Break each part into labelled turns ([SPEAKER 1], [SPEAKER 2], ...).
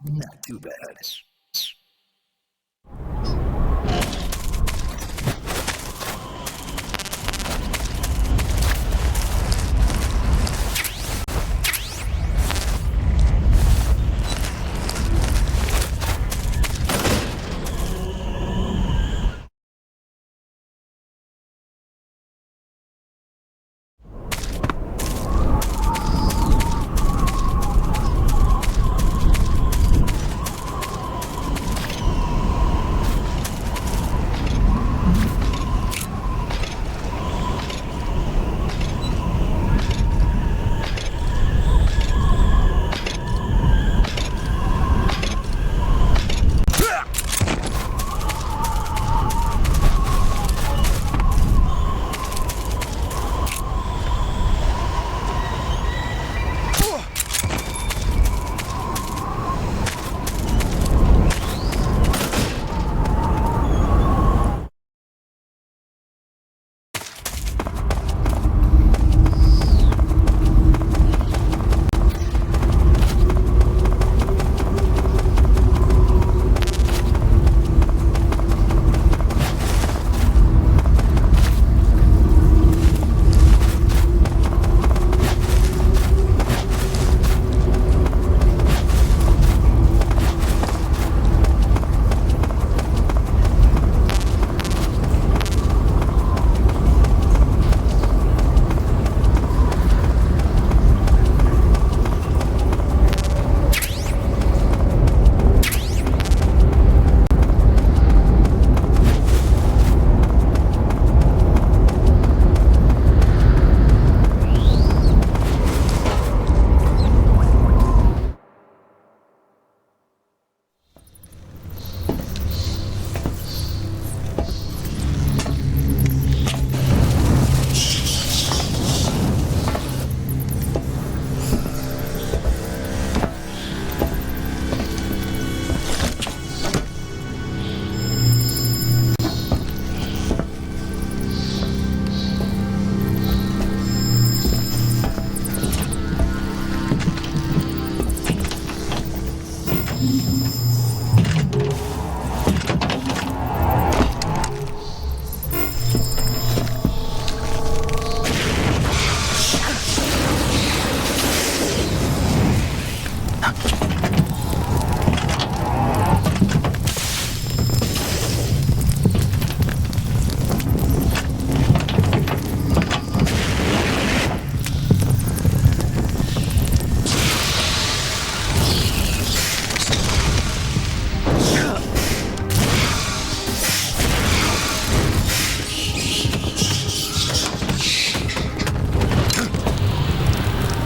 [SPEAKER 1] Not too bad.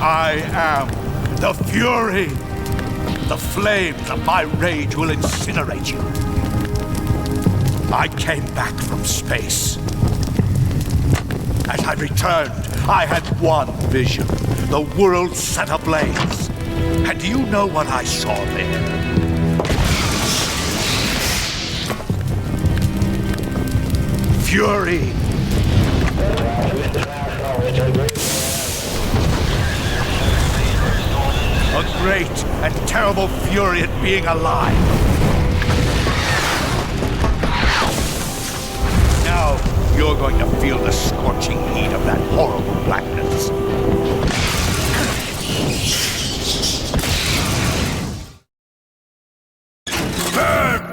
[SPEAKER 2] I am the Fury. The flames of my rage will incinerate you. I came back from space. As I returned, I had one vision, the world set ablaze. And do you know what I saw there? Fury. A great and terrible fury at being alive. Now you're going to feel the scorching heat of that horrible blackness. Burn!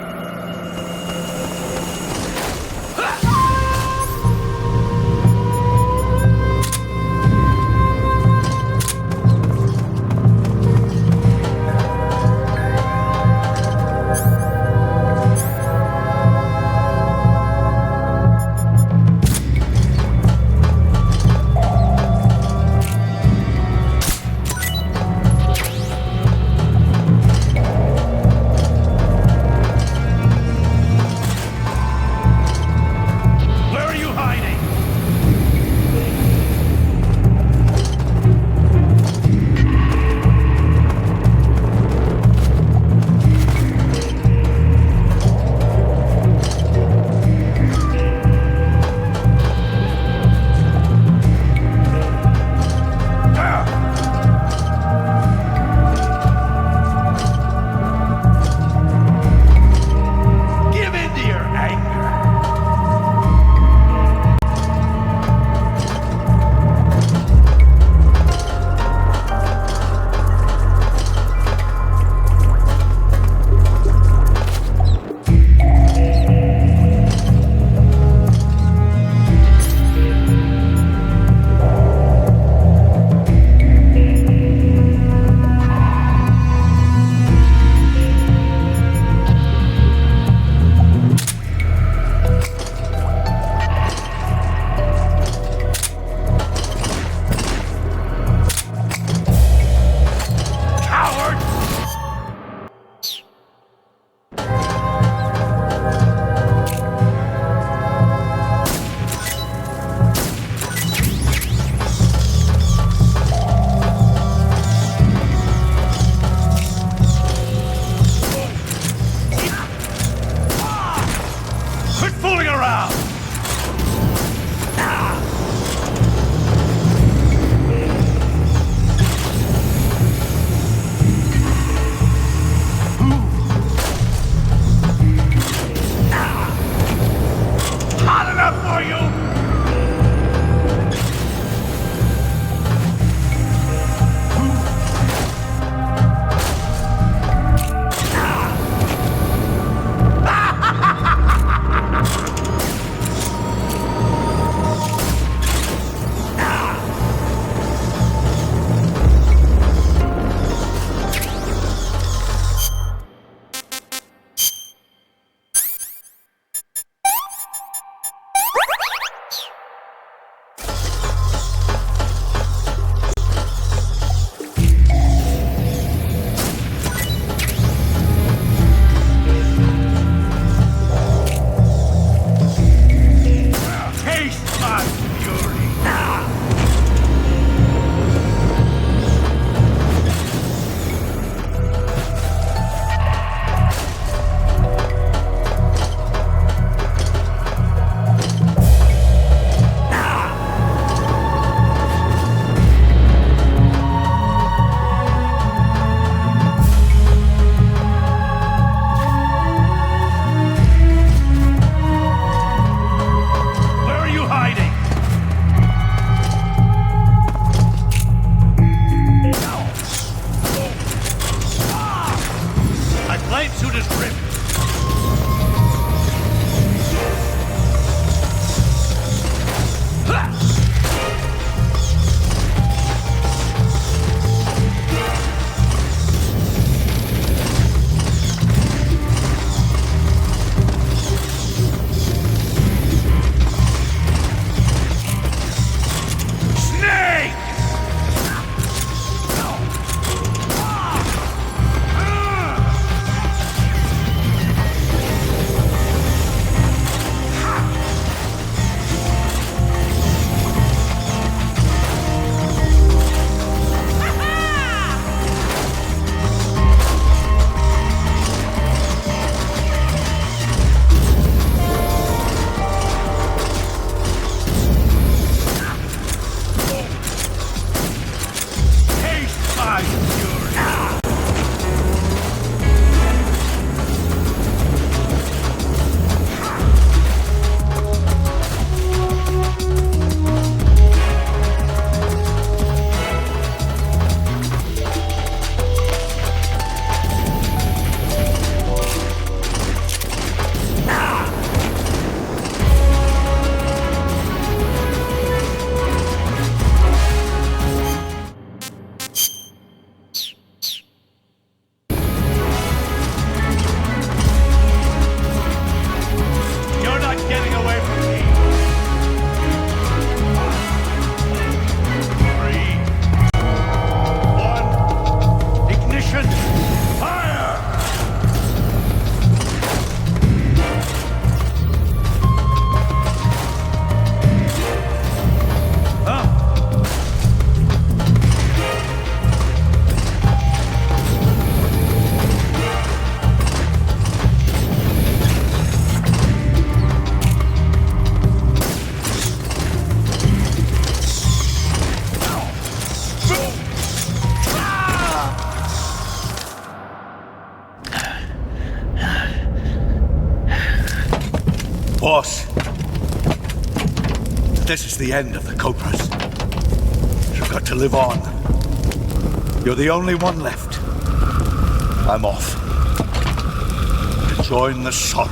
[SPEAKER 2] This is the end of the Cobras. You've got to live on. You're the only one left. I'm off. To join the sorrow.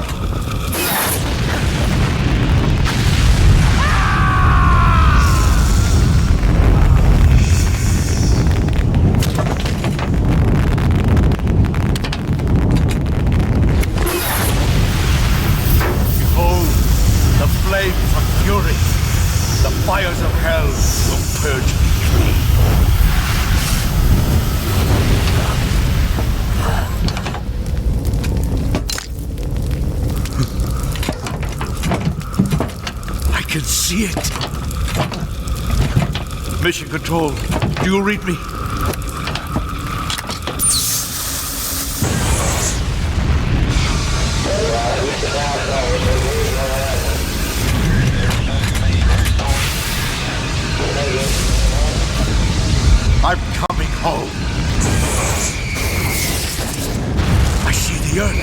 [SPEAKER 2] Behold, the flames of fury. The fires of hell will purge me clean. I can see it. Mission Control, do you read me? I'm coming home. I see the earth.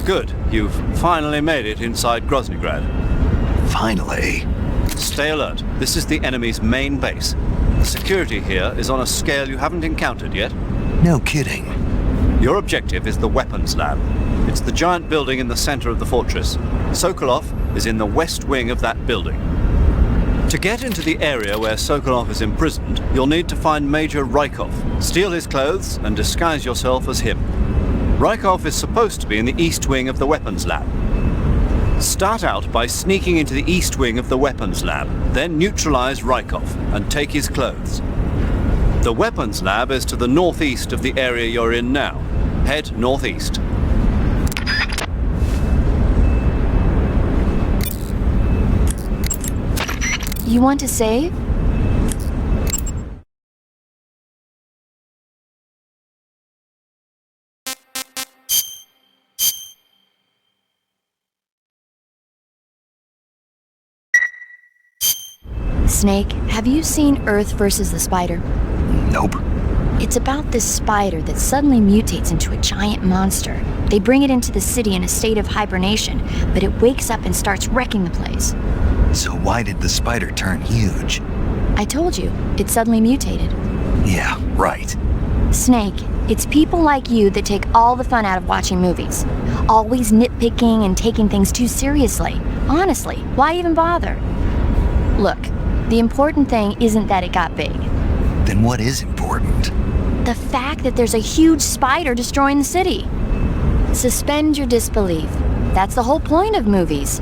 [SPEAKER 1] Good. You've finally made it inside Groznygrad.
[SPEAKER 3] Finally.
[SPEAKER 1] Stay alert. This is the enemy's main base. The security here is on a scale you haven't encountered yet.
[SPEAKER 3] No kidding.
[SPEAKER 1] Your objective is the weapons lab. It's the giant building in the center of the fortress. Sokolov is in the west wing of that building. To get into the area where Sokolov is imprisoned, you'll need to find Major Rykov, steal his clothes, and disguise yourself as him. Rykov is supposed to be in the east wing of the weapons lab. Start out by sneaking into the east wing of the weapons lab, then neutralize Rykov and take his clothes. The weapons lab is to the northeast of the area you're in now. Head northeast.
[SPEAKER 4] You want to save? Snake, have you seen Earth versus the Spider?
[SPEAKER 3] Nope.
[SPEAKER 4] It's about this spider that suddenly mutates into a giant monster. They bring it into the city in a state of hibernation, but it wakes up and starts wrecking the place.
[SPEAKER 3] So why did the spider turn huge?
[SPEAKER 4] I told you, it suddenly mutated.
[SPEAKER 3] Yeah, right.
[SPEAKER 4] Snake, it's people like you that take all the fun out of watching movies. Always nitpicking and taking things too seriously. Honestly, why even bother? Look, the important thing isn't that it got big.
[SPEAKER 3] Then what is important?
[SPEAKER 4] The fact that there's a huge spider destroying the city. Suspend your disbelief. That's the whole point of movies.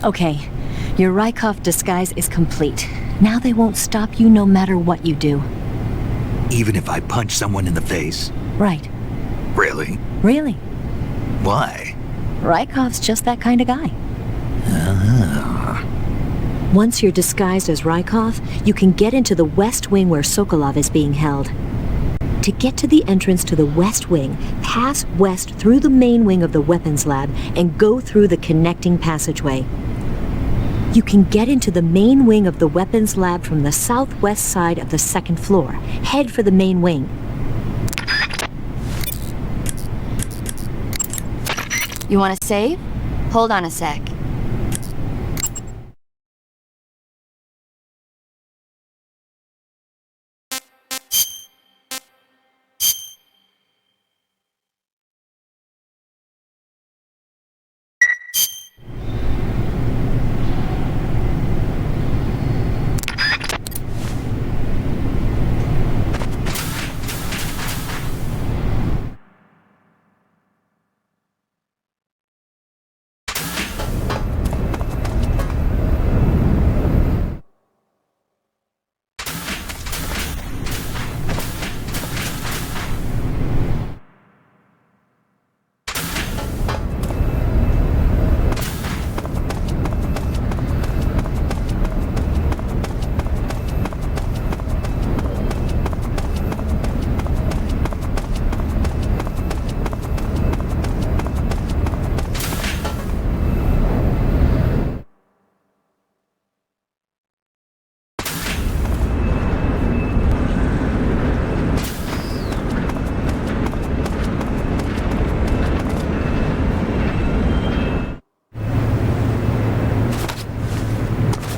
[SPEAKER 5] Okay, your Rykov disguise is complete. Now they won't stop you no matter what you do.
[SPEAKER 3] Even if I punch someone in the face?
[SPEAKER 5] Right.
[SPEAKER 3] Really?
[SPEAKER 5] Really.
[SPEAKER 3] Why?
[SPEAKER 5] Rykov's just that kind of guy. Once you're disguised as Rykov, you can get into the West Wing where Sokolov is being held. To get to the entrance to the West Wing, pass west through the main wing of the weapons lab and go through the connecting passageway. You can get into the main wing of the weapons lab from the southwest side of the second floor. Head for the main wing.
[SPEAKER 4] You want to save? Hold on a sec.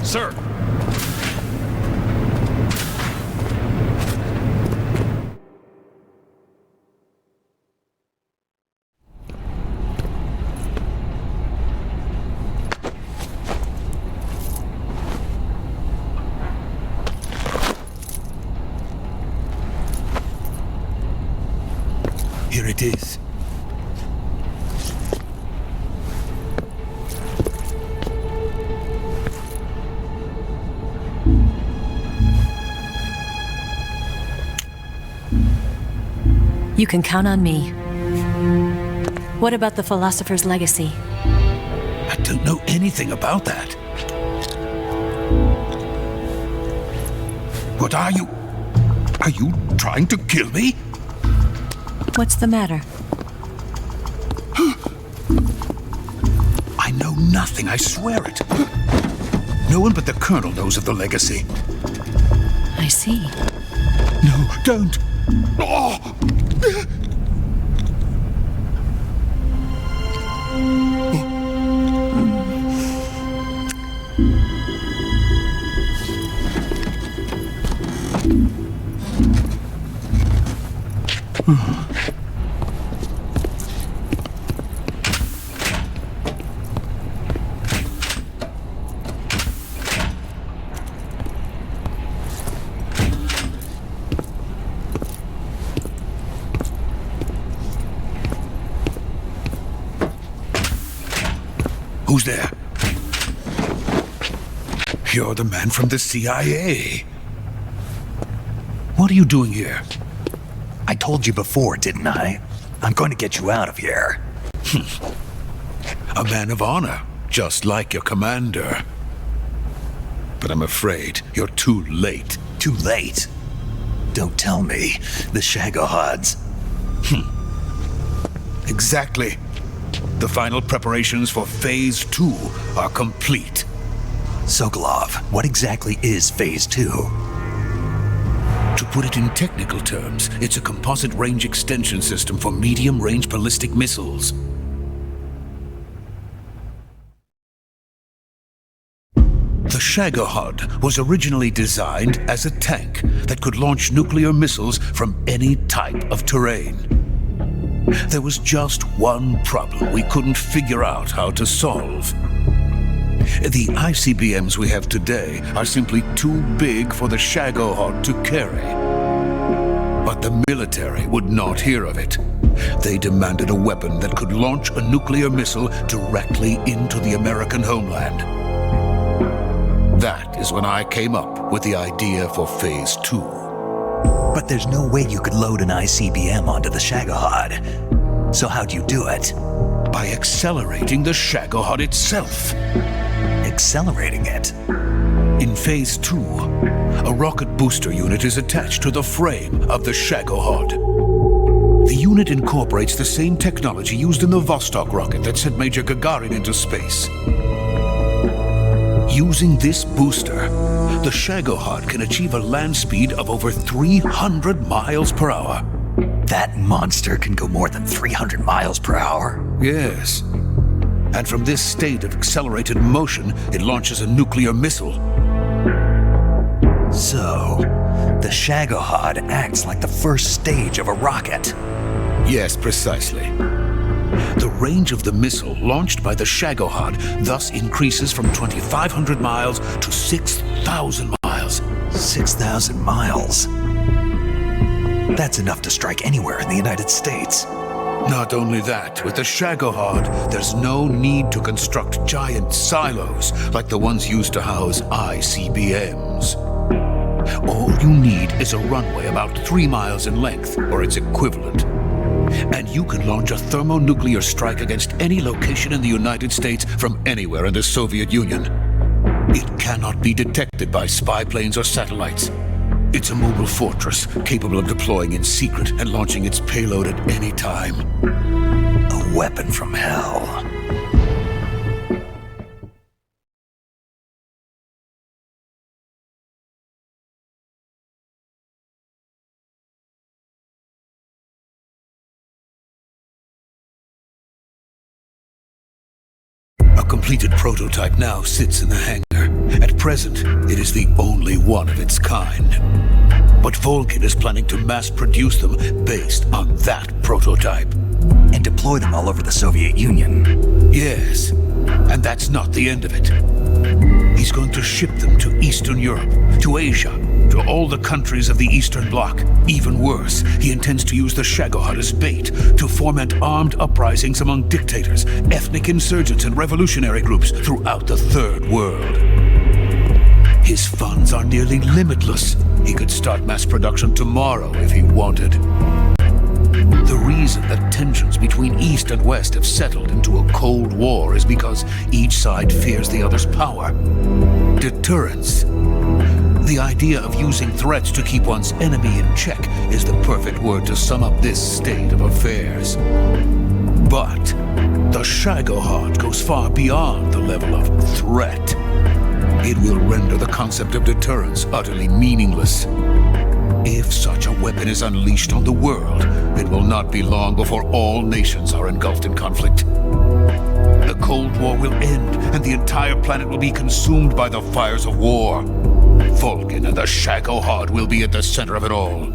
[SPEAKER 2] Sir!
[SPEAKER 3] Here it is.
[SPEAKER 5] You can count on me. What about the philosopher's legacy?
[SPEAKER 2] I don't know anything about that. What are you? Are you trying to kill me?
[SPEAKER 5] What's the matter?
[SPEAKER 2] I know nothing, I swear it. No one but the Colonel knows of the legacy.
[SPEAKER 5] I see.
[SPEAKER 2] No, don't! Oh! Who's there? You're the man from the CIA. What are you doing here?
[SPEAKER 3] I told you before, didn't I? I'm going to get you out of here.
[SPEAKER 2] A man of honor, just like your commander. But I'm afraid you're too late.
[SPEAKER 3] Too late? Don't tell me. The Shagohods.
[SPEAKER 2] Exactly. The final preparations for Phase 2 are complete.
[SPEAKER 3] Sokolov, what exactly is Phase 2?
[SPEAKER 2] To put it in technical terms, it's a composite range extension system for medium-range ballistic missiles. The Shagohod was originally designed as a tank that could launch nuclear missiles from any type of terrain. There was just one problem we couldn't figure out how to solve. The ICBMs we have today are simply too big for the Shagohod to carry. But the military would not hear of it. They demanded a weapon that could launch a nuclear missile directly into the American homeland. is when I came up with the idea for Phase 2.
[SPEAKER 3] But there's no way you could load an ICBM onto the Shagohod. So how'd you do it?
[SPEAKER 2] By accelerating the Shagohod itself.
[SPEAKER 3] Accelerating it?
[SPEAKER 2] In Phase 2, a rocket booster unit is attached to the frame of the Shagohod. The unit incorporates the same technology used in the Vostok rocket that sent Major Gagarin into space. Using this booster, the Shagohod can achieve a land speed of over 300 miles per hour.
[SPEAKER 3] That monster can go more than 300 miles per hour?
[SPEAKER 2] Yes. And from this state of accelerated motion, it launches a nuclear missile.
[SPEAKER 3] So, the Shagohod acts like the first stage of a rocket.
[SPEAKER 2] Yes, precisely. The range of the missile launched by the Shagohod thus increases from 2,500 miles to 6,000 miles.
[SPEAKER 3] 6,000 miles? That's enough to strike anywhere in the United States.
[SPEAKER 2] Not only that, with the Shagohod, there's no need to construct giant silos like the ones used to house ICBMs. All you need is a runway about 3 miles in length, or its equivalent. And you can launch a thermonuclear strike against any location in the United States from anywhere in the Soviet Union. It cannot be detected by spy planes or satellites. It's a mobile fortress capable of deploying in secret and launching its payload at any time.
[SPEAKER 3] A weapon from hell.
[SPEAKER 2] A completed prototype now sits in the hangar. At present, it is the only one of its kind. But Vulkan is planning to mass produce them based on that prototype.
[SPEAKER 3] And deploy them all over the Soviet Union.
[SPEAKER 2] Yes, and that's not the end of it. He's going to ship them to Eastern Europe, to Asia, to all the countries of the Eastern Bloc. Even worse, he intends to use the Shagohod as bait to foment armed uprisings among dictators, ethnic insurgents, and revolutionary groups throughout the Third World. His funds are nearly limitless. He could start mass production tomorrow if he wanted. The reason that tensions between East and West have settled into a Cold War is because each side fears the other's power. Deterrence. The idea of using threats to keep one's enemy in check is the perfect word to sum up this state of affairs. But the Shagohod goes far beyond the level of threat. It will render the concept of deterrence utterly meaningless. If such a weapon is unleashed on the world, it will not be long before all nations are engulfed in conflict. The Cold War will end, and the entire planet will be consumed by the fires of war. Vulkan and the Shagohod will be at the center of it all.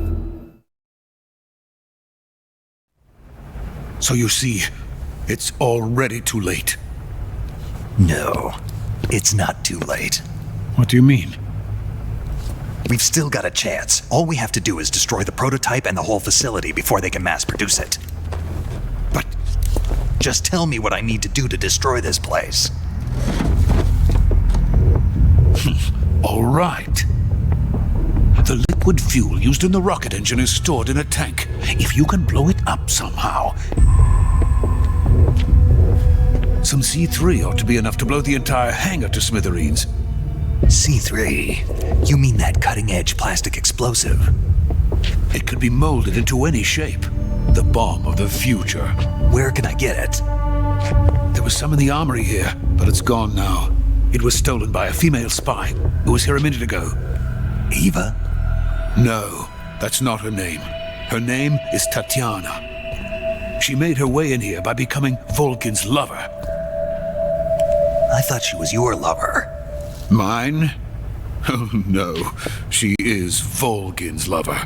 [SPEAKER 2] So you see, it's already too late.
[SPEAKER 3] No, it's not too late.
[SPEAKER 2] What do you mean?
[SPEAKER 3] We've still got a chance. All we have to do is destroy the prototype and the whole facility before they can mass produce it.
[SPEAKER 2] But
[SPEAKER 3] just tell me what I need to do to destroy this place.
[SPEAKER 2] all right. The liquid fuel used in the rocket engine is stored in a tank. If you can blow it up somehow, some C3 ought to be enough to blow the entire hangar to smithereens.
[SPEAKER 3] C3? You mean that cutting-edge plastic explosive?
[SPEAKER 2] It could be molded into any shape. The bomb of the future.
[SPEAKER 3] Where can I get it?
[SPEAKER 2] There was some in the armory here, but it's gone now. It was stolen by a female spy who was here a minute ago.
[SPEAKER 3] Eva?
[SPEAKER 2] No, that's not her name. Her name is Tatiana. She made her way in here by becoming Vulkan's lover.
[SPEAKER 3] I thought she was your lover.
[SPEAKER 2] Mine? Oh no, she is Vulkan's lover.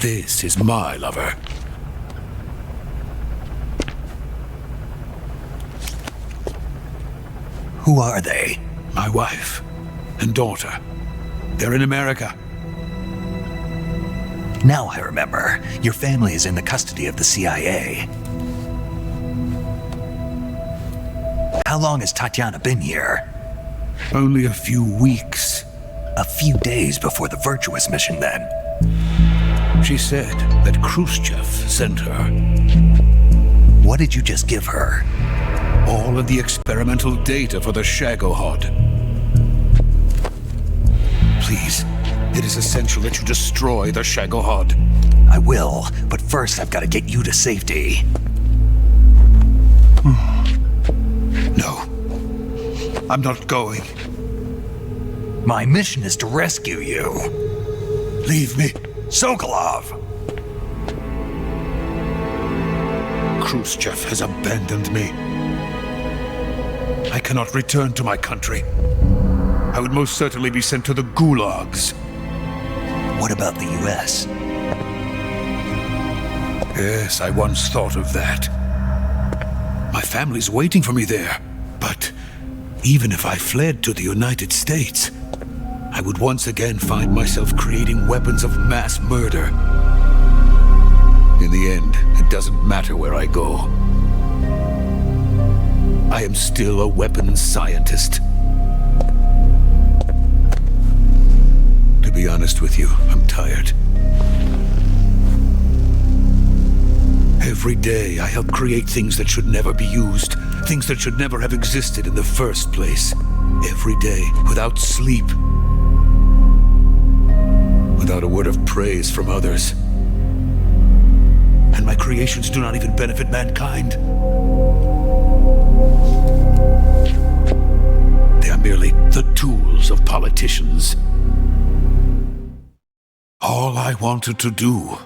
[SPEAKER 2] This is my lover.
[SPEAKER 3] Who are they?
[SPEAKER 2] My wife and daughter. They're in America.
[SPEAKER 3] Now I remember. Your family is in the custody of the CIA. How long has Tatiana been here?
[SPEAKER 2] Only a few weeks.
[SPEAKER 3] A few days before the Virtuous mission, then.
[SPEAKER 2] She said that Khrushchev sent her.
[SPEAKER 3] What did you just give her?
[SPEAKER 2] All of the experimental data for the Shagohod. Please, it is essential that you destroy the Shagohod.
[SPEAKER 3] I will, but first I've got to get you to safety.
[SPEAKER 2] No. I'm not going.
[SPEAKER 3] My mission is to rescue you.
[SPEAKER 2] Leave me.
[SPEAKER 3] Sokolov!
[SPEAKER 2] Khrushchev has abandoned me. I cannot return to my country. I would most certainly be sent to the gulags.
[SPEAKER 3] What about the US?
[SPEAKER 2] Yes, I once thought of that. My family's waiting for me there. But even if I fled to the United States, I would once again find myself creating weapons of mass murder. In the end, it doesn't matter where I go. I am still a weapons scientist. To be honest with you, I'm tired. Every day I help create things that should never be used, things that should never have existed in the first place. Every day, without sleep. Without a word of praise from others. And my creations do not even benefit mankind. They are merely the tools of politicians. All I wanted to do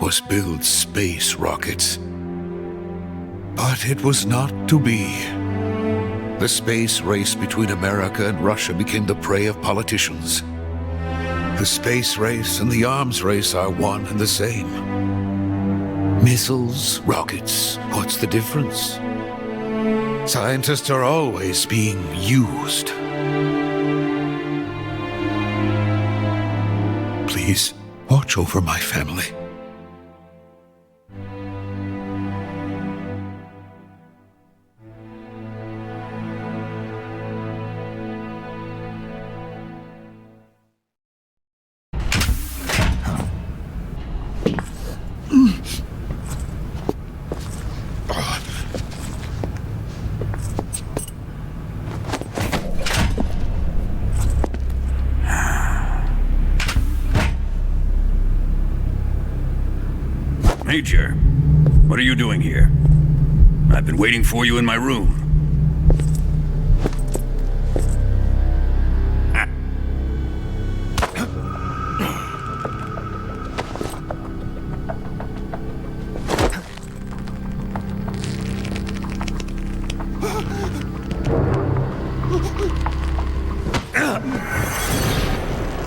[SPEAKER 2] was build space rockets. But it was not to be. The space race between America and Russia became the prey of politicians. The space race and the arms race are one and the same. Missiles, rockets, what's the difference? Scientists are always being used. Please, watch over my family.
[SPEAKER 6] Major, what are you doing here? I've been waiting for you in my room.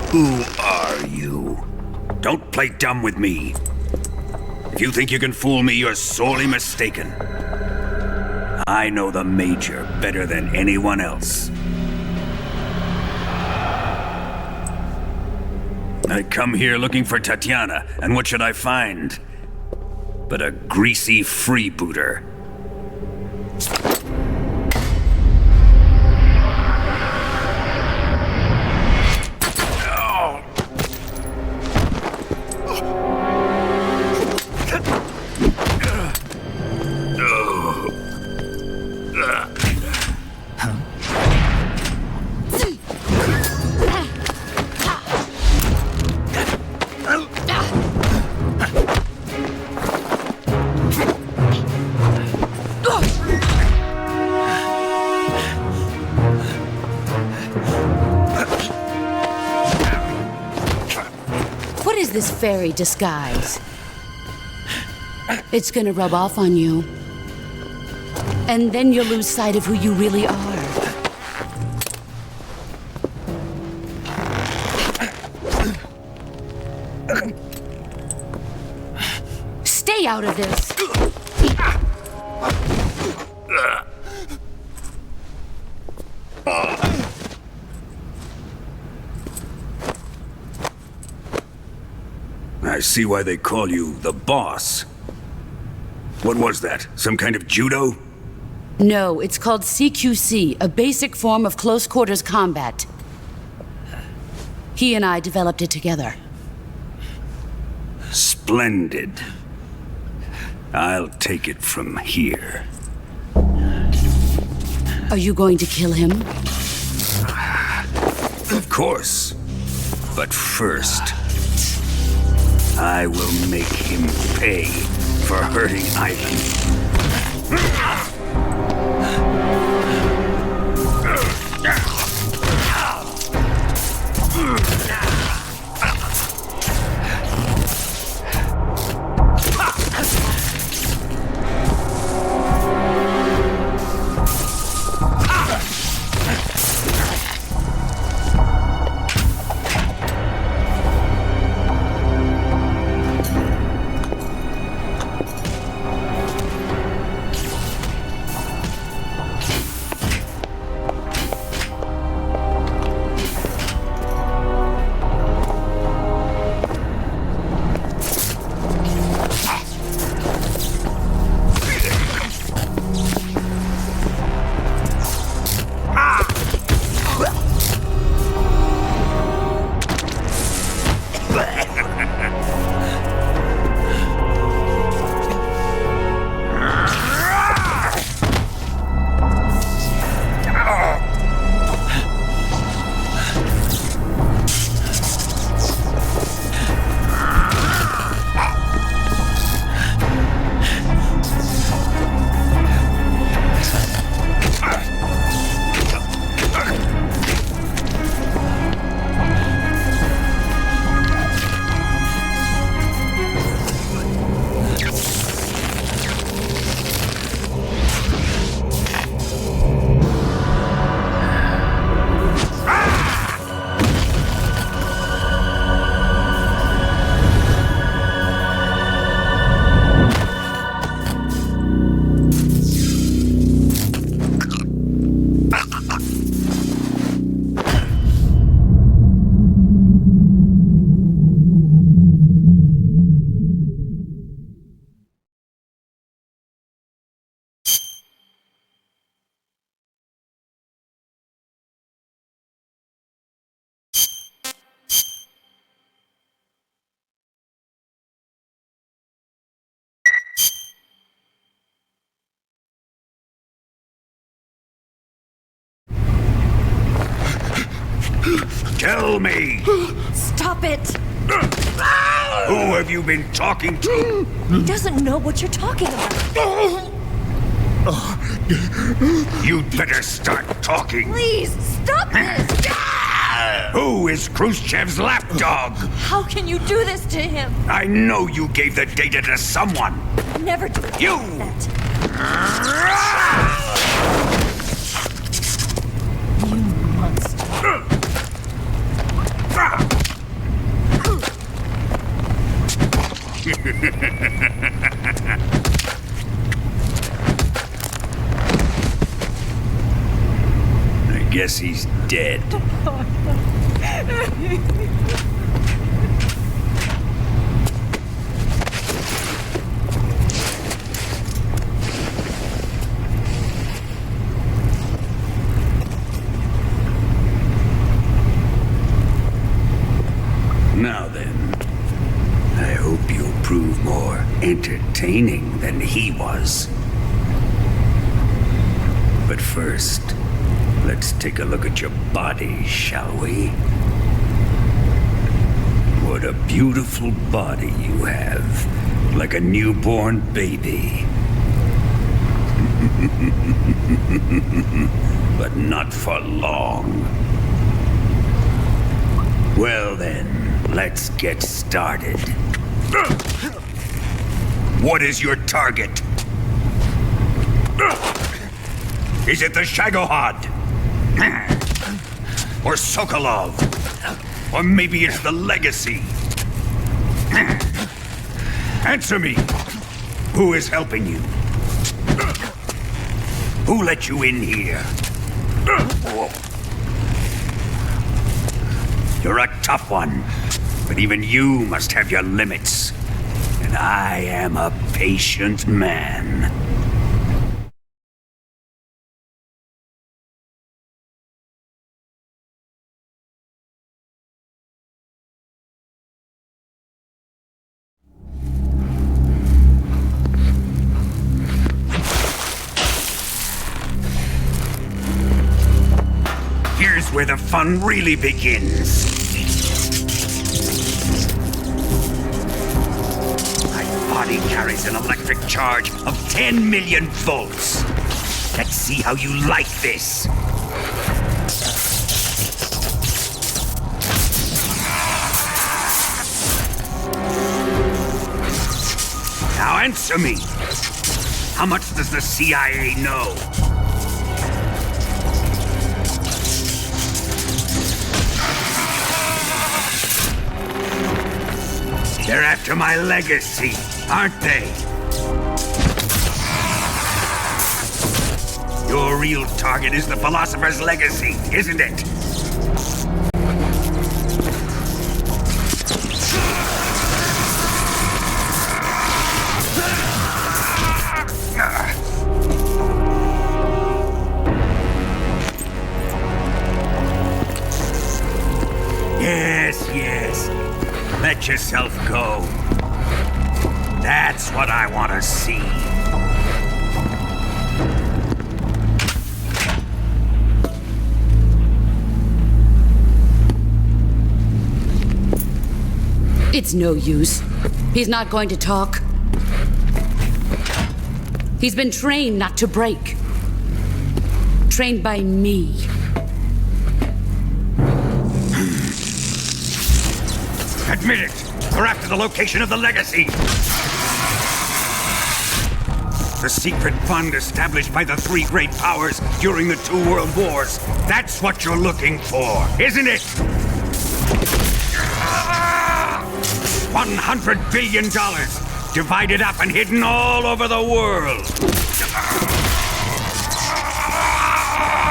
[SPEAKER 6] Who are you? Don't play dumb with me. If you think you can fool me, you're sorely mistaken. I know the Major better than anyone else. I come here looking for Tatiana, and what should I find? But a greasy freebooter.
[SPEAKER 7] This fairy disguise. It's gonna rub off on you. And then you'll lose sight of who you really are. Stay out of this.
[SPEAKER 6] I see why they call you the boss. What was that? Some kind of judo?
[SPEAKER 7] No, it's called CQC, a basic form of close quarters combat. He and I developed it together.
[SPEAKER 6] Splendid. I'll take it from here.
[SPEAKER 7] Are you going to kill him?
[SPEAKER 6] Of course. But first, I will make him pay for hurting Ivan. Tell me!
[SPEAKER 5] Stop it!
[SPEAKER 6] Who have you been talking to?
[SPEAKER 5] He doesn't know what you're talking about.
[SPEAKER 6] You'd better start talking.
[SPEAKER 5] Please, stop this!
[SPEAKER 6] Who is Khrushchev's lapdog?
[SPEAKER 5] How can you do this to him?
[SPEAKER 6] I know you gave the data to someone.
[SPEAKER 5] Never do
[SPEAKER 6] You!
[SPEAKER 5] that. You monster.
[SPEAKER 6] I guess he's dead. Now then, I hope you'll prove more entertaining than he was. But first, let's take a look at your body, shall we? What a beautiful body you have, like a newborn baby. But not for long. Well then, let's get started. What is your target? Is it the Shagohod? Or Sokolov? Or maybe it's the Legacy? Answer me! Who is helping you? Who let you in here? You're a tough one, but even you must have your limits. And I am a patient man. Here's where the fun really begins. My body carries an electric charge of 10 million volts. Let's see how you like this. Now answer me. How much does the CIA know? They're after my legacy, aren't they? Your real target is the Philosopher's legacy, isn't it? Yes. Let yourself go. That's what I want to see.
[SPEAKER 7] It's no use. He's not going to talk. He's been trained not to break. Trained by me.
[SPEAKER 6] Admit it! We're after the location of the legacy! The secret fund established by the three great powers during the 2 world wars. That's what you're looking for, isn't it? $100 billion, divided up and hidden all over the world.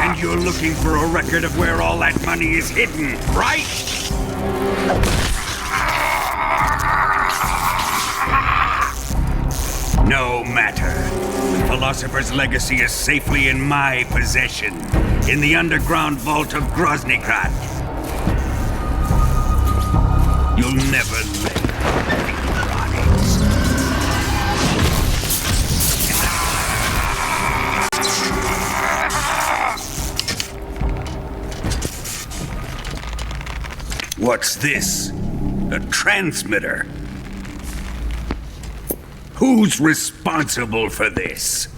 [SPEAKER 6] And you're looking for a record of where all that money is hidden, right? No matter. The Philosopher's legacy is safely in my possession, in the underground vault of Groznygrad. You'll never live on it. What's this? A transmitter? Who's responsible for this?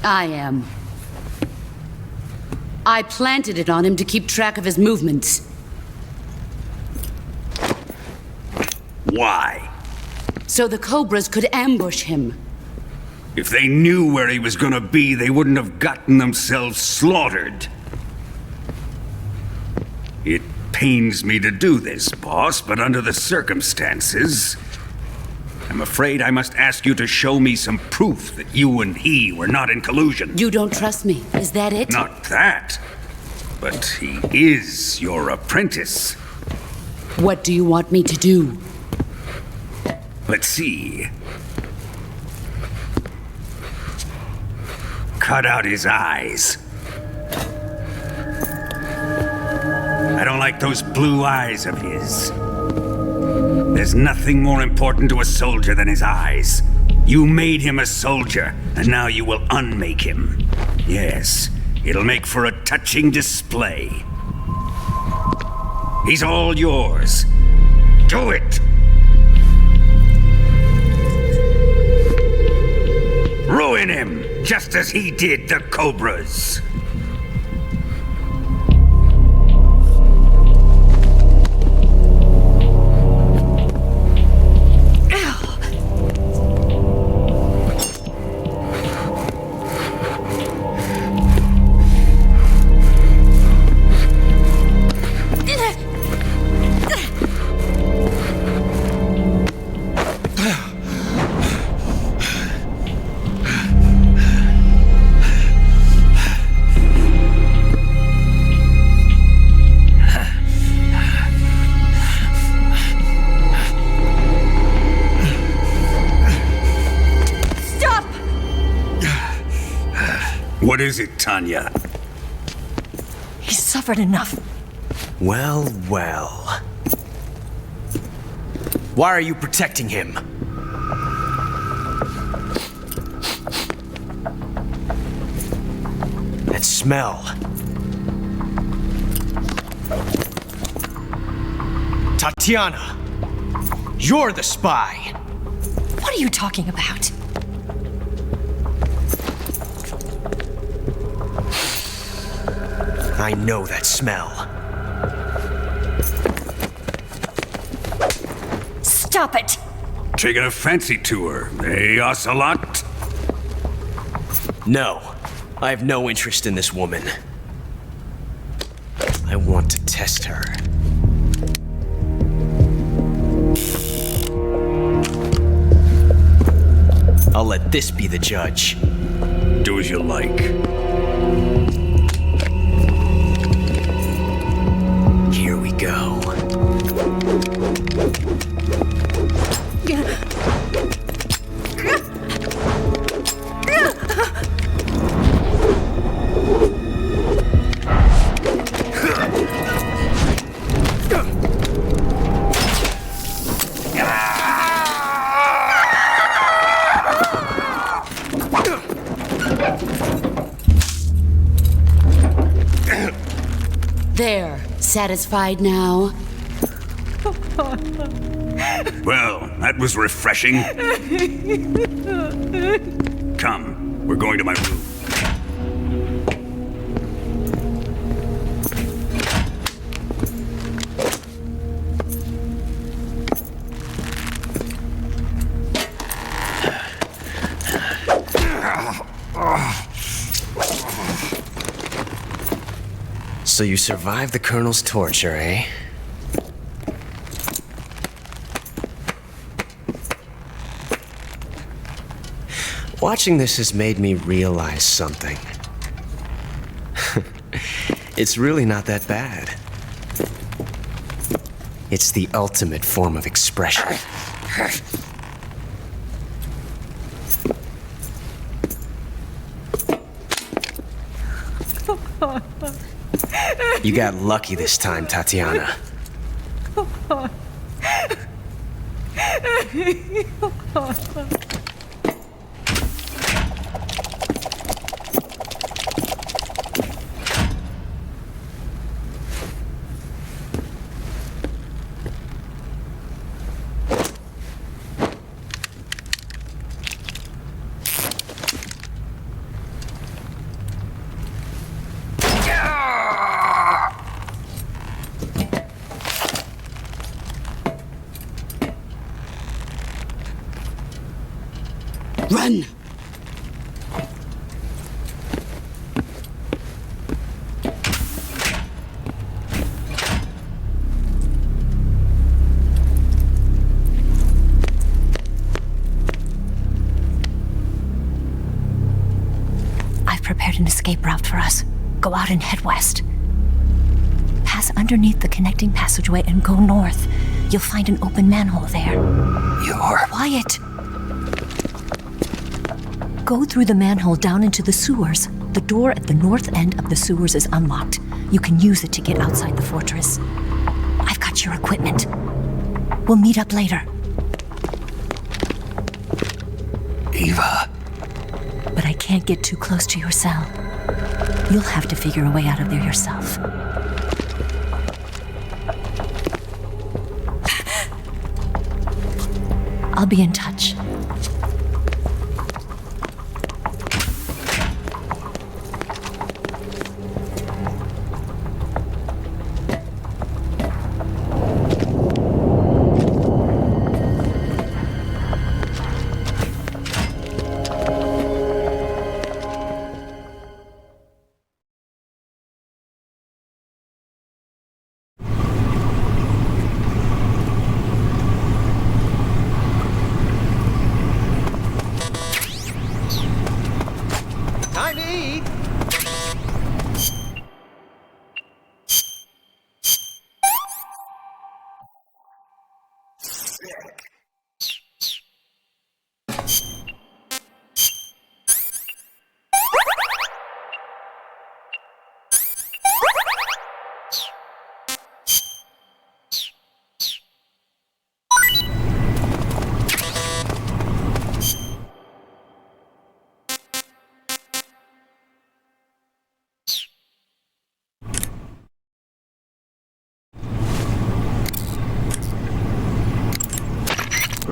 [SPEAKER 7] I am. I planted it on him to keep track of his movements.
[SPEAKER 6] Why?
[SPEAKER 7] So the Cobras could ambush him.
[SPEAKER 6] If they knew where he was gonna be, they wouldn't have gotten themselves slaughtered. It pains me to do this, boss, but under the circumstances, I'm afraid I must ask you to show me some proof that you and he were not in collusion.
[SPEAKER 7] You don't trust me, is that it?
[SPEAKER 6] Not that, but he is your apprentice.
[SPEAKER 7] What do you want me to do?
[SPEAKER 6] Let's see. Cut out his eyes. I don't like those blue eyes of his. There's nothing more important to a soldier than his eyes. You made him a soldier, and now you will unmake him. Yes, it'll make for a touching display. He's all yours. Do it! Ruin him, just as he did the Cobras. What is it, Tanya?
[SPEAKER 8] He's suffered enough.
[SPEAKER 9] Well. Why are you protecting him? That smell. Tatiana! You're the spy!
[SPEAKER 8] What are you talking about?
[SPEAKER 9] I know that smell.
[SPEAKER 8] Stop it!
[SPEAKER 6] Taking a fancy to her, eh, Ocelot?
[SPEAKER 9] No, I have no interest in this woman. I want to test her. I'll let this be the judge.
[SPEAKER 6] Do as you like.
[SPEAKER 9] Here we go.
[SPEAKER 7] There. Satisfied now?
[SPEAKER 6] Well, that was refreshing. Come, we're going to my room.
[SPEAKER 9] So you survived the Colonel's torture, eh? Watching this has made me realize something. It's really not that bad. It's the ultimate form of expression. You got lucky this time, Tatiana.
[SPEAKER 7] Run!
[SPEAKER 8] I've prepared an escape route for us. Go out and head west. Pass underneath the connecting passageway and go north. You'll find an open manhole there.
[SPEAKER 3] You're...
[SPEAKER 8] Quiet! Go through the manhole down into the sewers. The door at the north end of the sewers is unlocked. You can use it to get outside the fortress. I've got your equipment. We'll meet up later.
[SPEAKER 3] Eva.
[SPEAKER 8] But I can't get too close to your cell. You'll have to figure a way out of there yourself. I'll be in touch.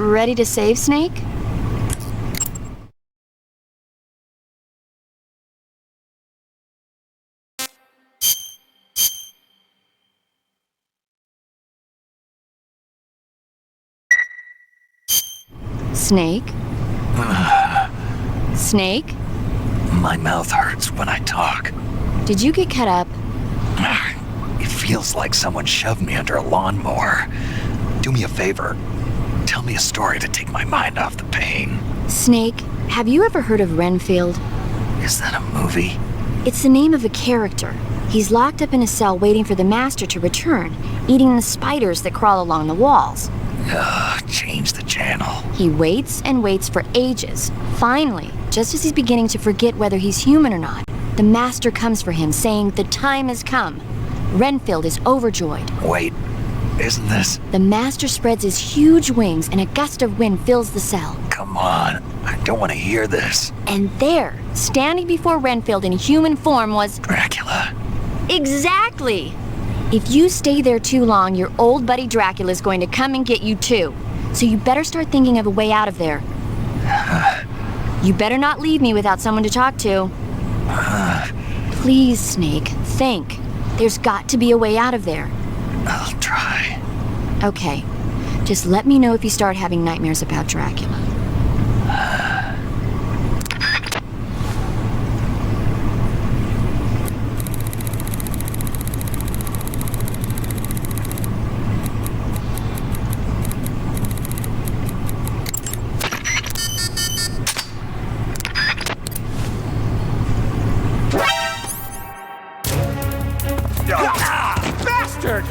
[SPEAKER 4] Ready to save, Snake? Snake? Snake?
[SPEAKER 3] My mouth hurts when I talk.
[SPEAKER 4] Did you get cut up?
[SPEAKER 3] It feels like someone shoved me under a lawnmower. Do me a favor. Tell me a story to take my mind off the pain.
[SPEAKER 4] Snake, have you ever heard of Renfield?
[SPEAKER 3] Is that a movie?
[SPEAKER 4] It's the name of a character. He's locked up in a cell waiting for the master to return, eating the spiders that crawl along the walls.
[SPEAKER 3] Change the channel.
[SPEAKER 4] He waits and waits for ages. Finally, just as he's beginning to forget whether he's human or not, the master comes for him, saying the time has come. Renfield is overjoyed.
[SPEAKER 3] Wait, isn't this?
[SPEAKER 4] The master spreads his huge wings and a gust of wind fills the cell.
[SPEAKER 3] Come on, I don't want to hear this.
[SPEAKER 4] And there, standing before Renfield in human form was...
[SPEAKER 3] Dracula.
[SPEAKER 4] Exactly! If you stay there too long, your old buddy Dracula's going to come and get you too. So you better start thinking of a way out of there. You better not leave me without someone to talk to. Please, Snake, think. There's got to be a way out of there.
[SPEAKER 3] I'll try.
[SPEAKER 4] Okay. Just let me know if you start having nightmares about Dracula.
[SPEAKER 2] Bastard!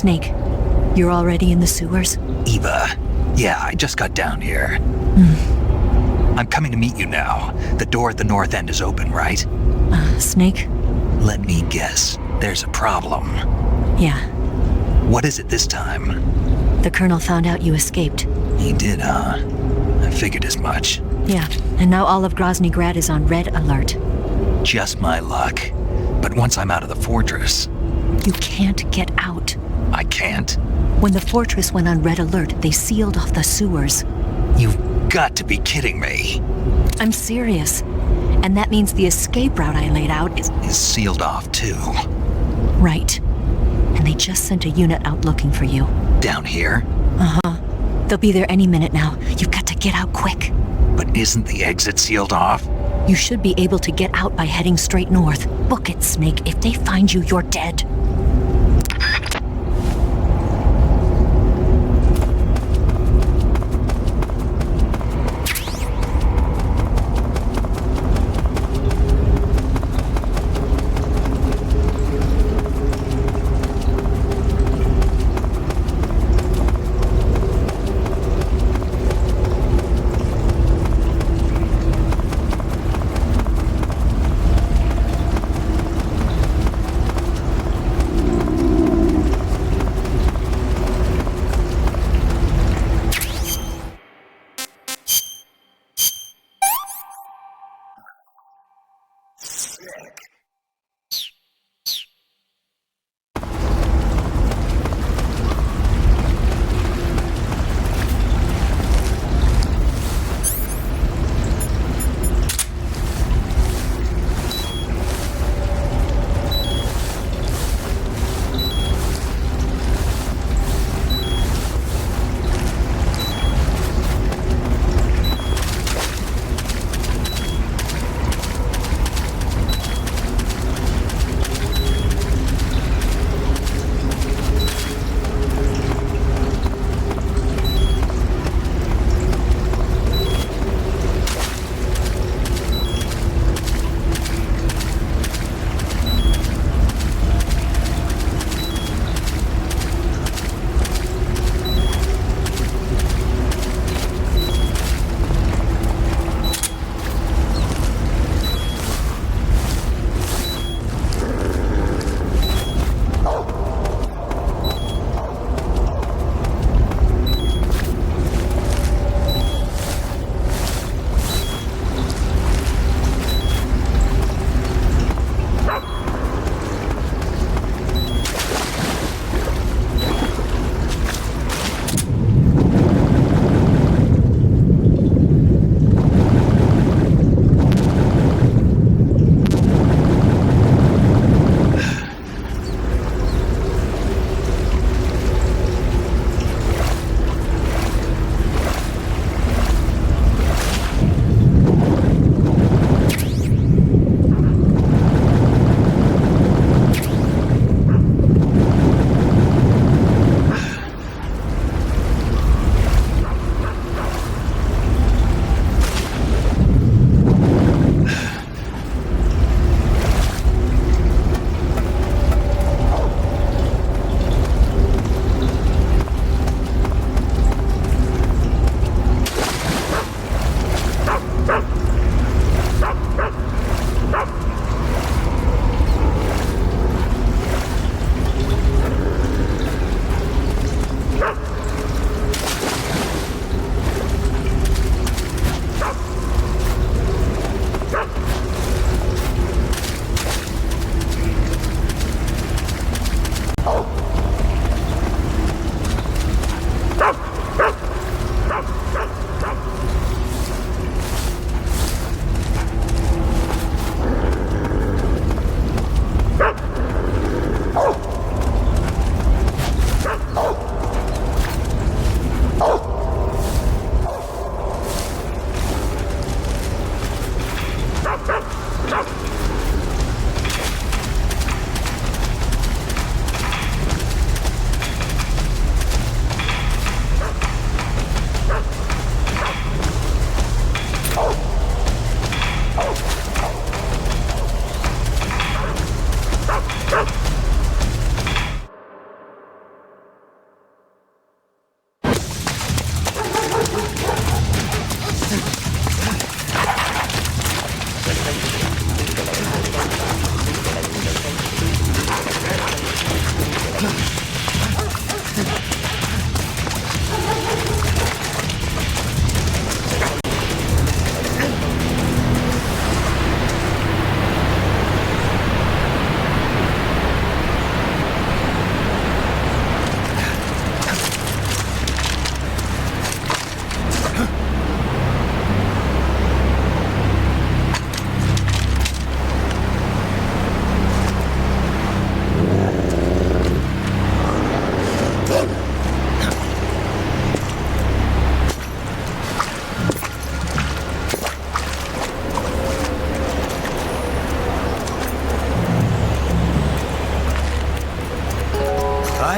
[SPEAKER 8] Snake, you're already in the sewers?
[SPEAKER 3] Eva, yeah, I just got down here. I'm coming to meet you now. The door at the north end is open, right?
[SPEAKER 8] Snake?
[SPEAKER 3] Let me guess. There's a problem.
[SPEAKER 8] Yeah.
[SPEAKER 3] What is it this time?
[SPEAKER 8] The Colonel found out you escaped.
[SPEAKER 3] He did, huh? I figured as much.
[SPEAKER 8] Yeah, and now all of Grozny Grad is on red alert.
[SPEAKER 3] Just my luck. But once I'm out of the fortress...
[SPEAKER 8] You can't get out.
[SPEAKER 3] I can't?
[SPEAKER 8] When the fortress went on red alert, they sealed off the sewers.
[SPEAKER 3] You've got to be kidding me.
[SPEAKER 8] I'm serious. And that means the escape route I laid out is
[SPEAKER 3] sealed off, too.
[SPEAKER 8] Right. And they just sent a unit out looking for you.
[SPEAKER 3] Down here?
[SPEAKER 8] Uh-huh. They'll be there any minute now. You've got to get out quick.
[SPEAKER 3] But isn't the exit sealed off?
[SPEAKER 8] You should be able to get out by heading straight north. Book it, Snake. If they find you, you're dead.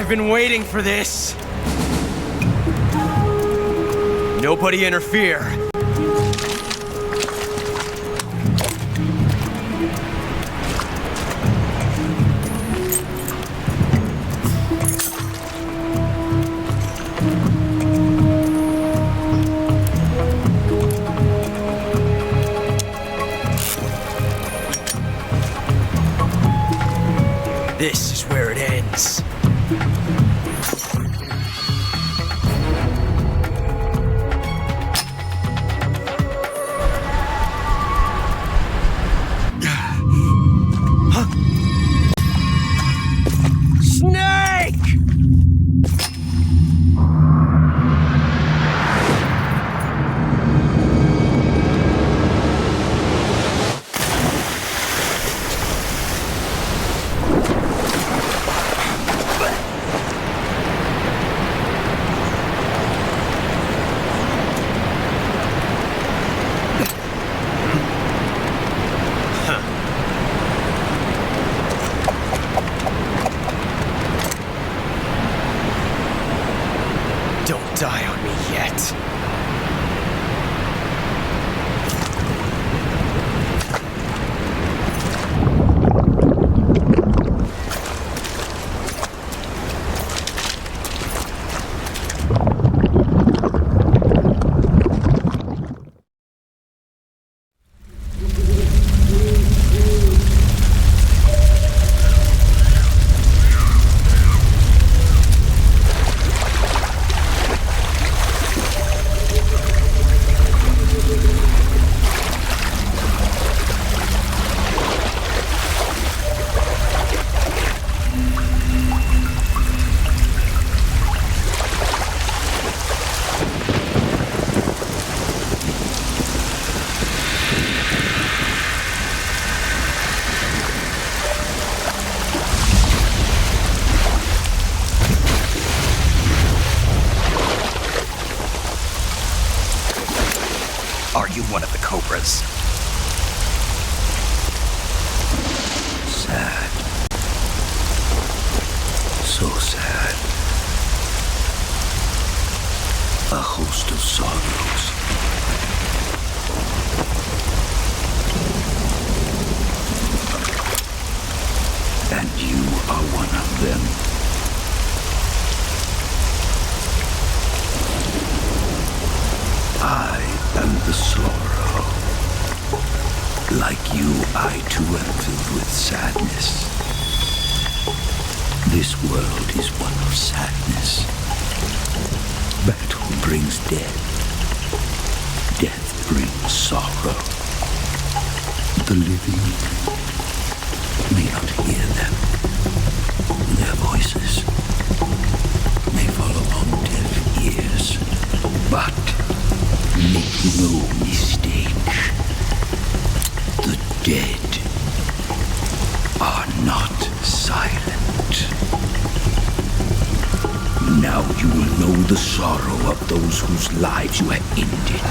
[SPEAKER 9] I've been waiting for this. Nobody interfere. This is where it ends. Die on me yet.
[SPEAKER 3] Are you one of the Cobras?
[SPEAKER 6] Sad. So sad. A host of sorrows. And you are one of them. I am the sorrow. Like you, I too am filled with sadness. This world is one of sadness. Battle brings death. Death brings sorrow. The living may not hear them. Their voices may fall upon deaf ears. But make no mistake, the dead are not silent. Now you will know the sorrow of those whose lives you have ended.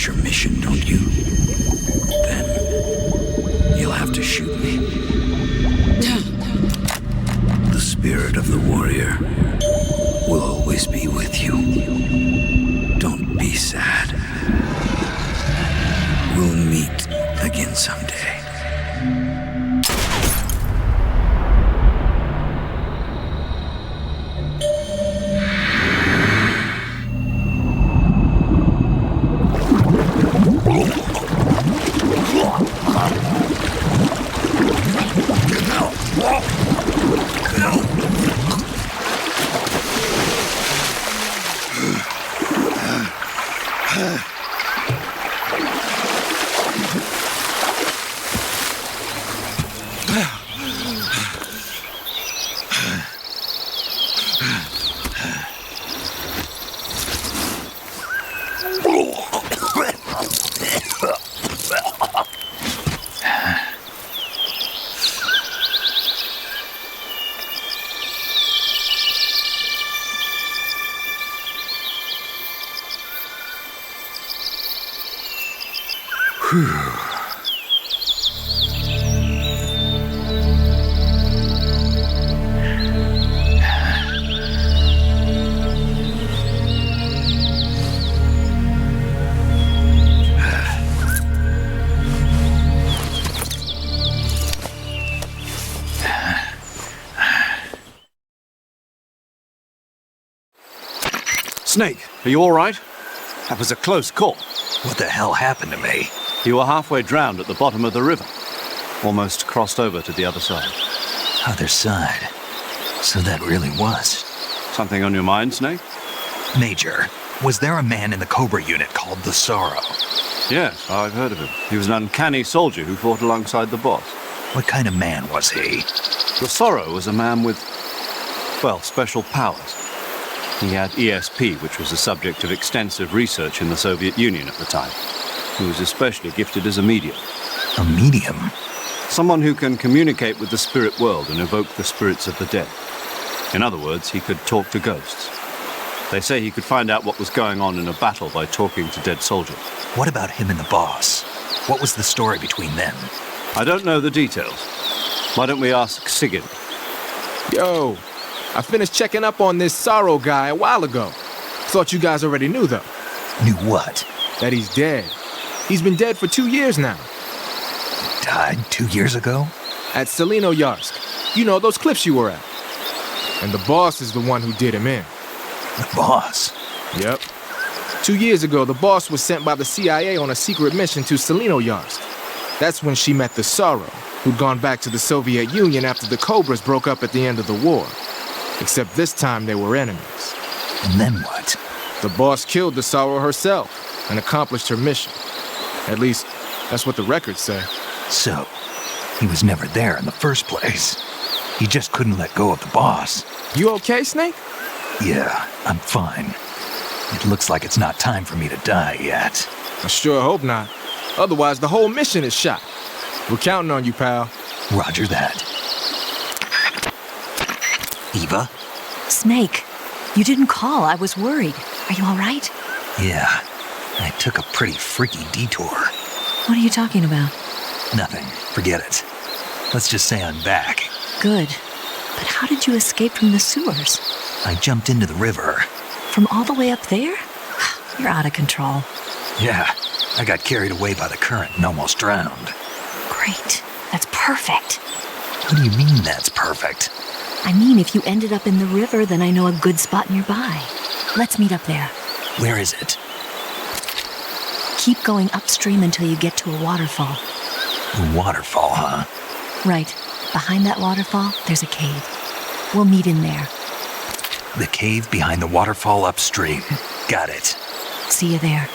[SPEAKER 6] your mission, don't you? Then you'll have to shoot me. The spirit of the warrior will always be with you. Don't be sad. We'll meet again someday.
[SPEAKER 1] Snake, are you all right? That was a close call.
[SPEAKER 3] What the hell happened to me?
[SPEAKER 1] You were halfway drowned at the bottom of the river. Almost crossed over to the other side.
[SPEAKER 3] Other side. So that really was.
[SPEAKER 1] Something on your mind, Snake?
[SPEAKER 3] Major, was there a man in the Cobra unit called the Sorrow?
[SPEAKER 1] Yes, I've heard of him. He was an uncanny soldier who fought alongside the boss.
[SPEAKER 3] What kind of man was he?
[SPEAKER 1] The Sorrow was a man with, well, special powers. He had ESP, which was the subject of extensive research in the Soviet Union at the time. He was especially gifted as a medium.
[SPEAKER 3] A medium?
[SPEAKER 1] Someone who can communicate with the spirit world and evoke the spirits of the dead. In other words, he could talk to ghosts. They say he could find out what was going on in a battle by talking to dead soldiers.
[SPEAKER 3] What about him and the boss? What was the story between them?
[SPEAKER 1] I don't know the details. Why don't we ask Sigurd?
[SPEAKER 10] Yo, I finished checking up on this Sorrow guy a while ago. Thought you guys already knew, though.
[SPEAKER 3] Knew what?
[SPEAKER 10] That he's dead. He's been dead for 2 years now.
[SPEAKER 3] Died 2 years ago?
[SPEAKER 10] At Selino-Yarsk. You know, those cliffs you were at. And the boss is the one who did him in.
[SPEAKER 3] The boss?
[SPEAKER 10] Yep. 2 years ago, the boss was sent by the CIA on a secret mission to Selino-Yarsk. That's when she met the Sorrow, who'd gone back to the Soviet Union after the Cobras broke up at the end of the war. Except this time they were enemies.
[SPEAKER 3] And then what?
[SPEAKER 10] The boss killed the Sorrow herself and accomplished her mission. At least, that's what the records say.
[SPEAKER 3] So, he was never there in the first place. He just couldn't let go of the boss.
[SPEAKER 10] You okay, Snake?
[SPEAKER 3] Yeah, I'm fine. It looks like it's not time for me to die yet.
[SPEAKER 10] I sure hope not. Otherwise, the whole mission is shot. We're counting on you, pal.
[SPEAKER 3] Roger that. Eva?
[SPEAKER 8] Snake, you didn't call. I was worried. Are you all right?
[SPEAKER 3] Yeah, I took a pretty freaky detour.
[SPEAKER 8] What are you talking about?
[SPEAKER 3] Nothing. Forget it. Let's just say I'm back.
[SPEAKER 8] Good. But how did you escape from the sewers?
[SPEAKER 3] I jumped into the river.
[SPEAKER 8] From all the way up there? You're out of control.
[SPEAKER 3] Yeah, I got carried away by the current and almost drowned.
[SPEAKER 8] Great. That's perfect.
[SPEAKER 3] What do you mean that's perfect?
[SPEAKER 8] I mean, if you ended up in the river, then I know a good spot nearby. Let's meet up there.
[SPEAKER 3] Where is it?
[SPEAKER 8] Keep going upstream until you get to a waterfall.
[SPEAKER 3] A waterfall, huh?
[SPEAKER 8] Right. Behind that waterfall, there's a cave. We'll meet in there.
[SPEAKER 3] The cave behind the waterfall upstream. Got it.
[SPEAKER 8] See you there.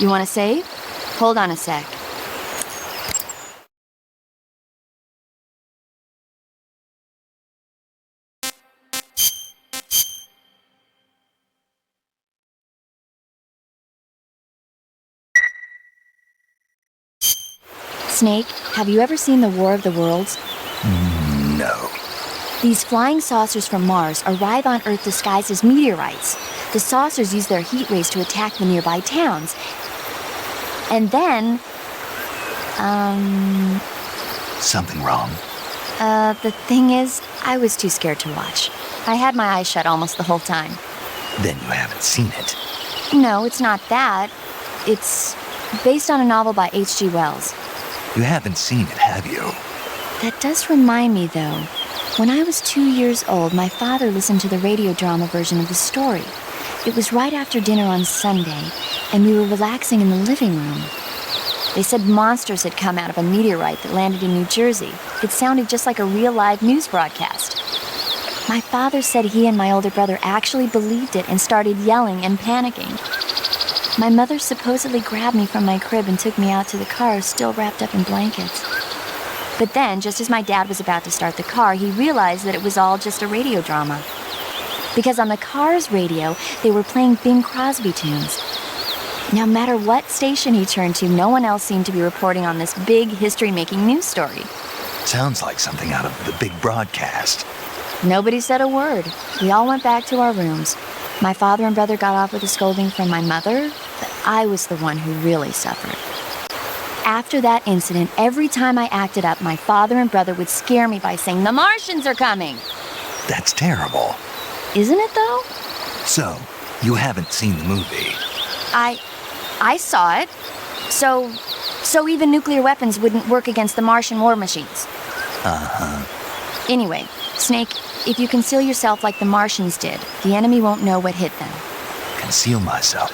[SPEAKER 4] You want to save? Hold on a sec. Snake, have you ever seen the War of the Worlds?
[SPEAKER 3] No.
[SPEAKER 4] These flying saucers from Mars arrive on Earth disguised as meteorites. The saucers use their heat rays to attack the nearby towns. And then...
[SPEAKER 3] Something wrong?
[SPEAKER 4] The thing is, I was too scared to watch. I had my eyes shut almost the whole time.
[SPEAKER 3] Then you haven't seen it.
[SPEAKER 4] No, it's not that. It's based on a novel by H.G. Wells.
[SPEAKER 3] You haven't seen it, have you?
[SPEAKER 4] That does remind me, though. When I was 2 years old, my father listened to the radio drama version of the story. It was right after dinner on Sunday, and we were relaxing in the living room. They said monsters had come out of a meteorite that landed in New Jersey. It sounded just like a real live news broadcast. My father said he and my older brother actually believed it and started yelling and panicking. My mother supposedly grabbed me from my crib and took me out to the car, still wrapped up in blankets. But then, just as my dad was about to start the car, he realized that it was all just a radio drama. Because on the car's radio, they were playing Bing Crosby tunes. No matter what station he turned to, no one else seemed to be reporting on this big history-making news story.
[SPEAKER 3] Sounds like something out of the big broadcast.
[SPEAKER 4] Nobody said a word. We all went back to our rooms. My father and brother got off with a scolding from my mother, but I was the one who really suffered. After that incident, every time I acted up, my father and brother would scare me by saying, "The Martians are coming!"
[SPEAKER 3] That's terrible.
[SPEAKER 4] Isn't it, though?
[SPEAKER 3] So, you haven't seen the movie?
[SPEAKER 4] I saw it. So even nuclear weapons wouldn't work against the Martian war machines.
[SPEAKER 3] Uh-huh.
[SPEAKER 4] Anyway, Snake, if you conceal yourself like the Martians did, the enemy won't know what hit them.
[SPEAKER 3] Conceal myself?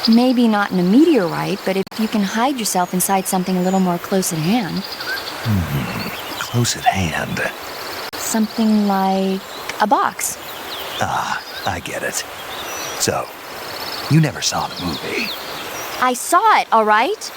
[SPEAKER 4] Maybe not in a meteorite, but if you can hide yourself inside something a little more close at hand.
[SPEAKER 3] Close at hand?
[SPEAKER 4] Something like a box.
[SPEAKER 3] Ah, I get it. So, you never saw the movie?
[SPEAKER 4] I saw it, all right?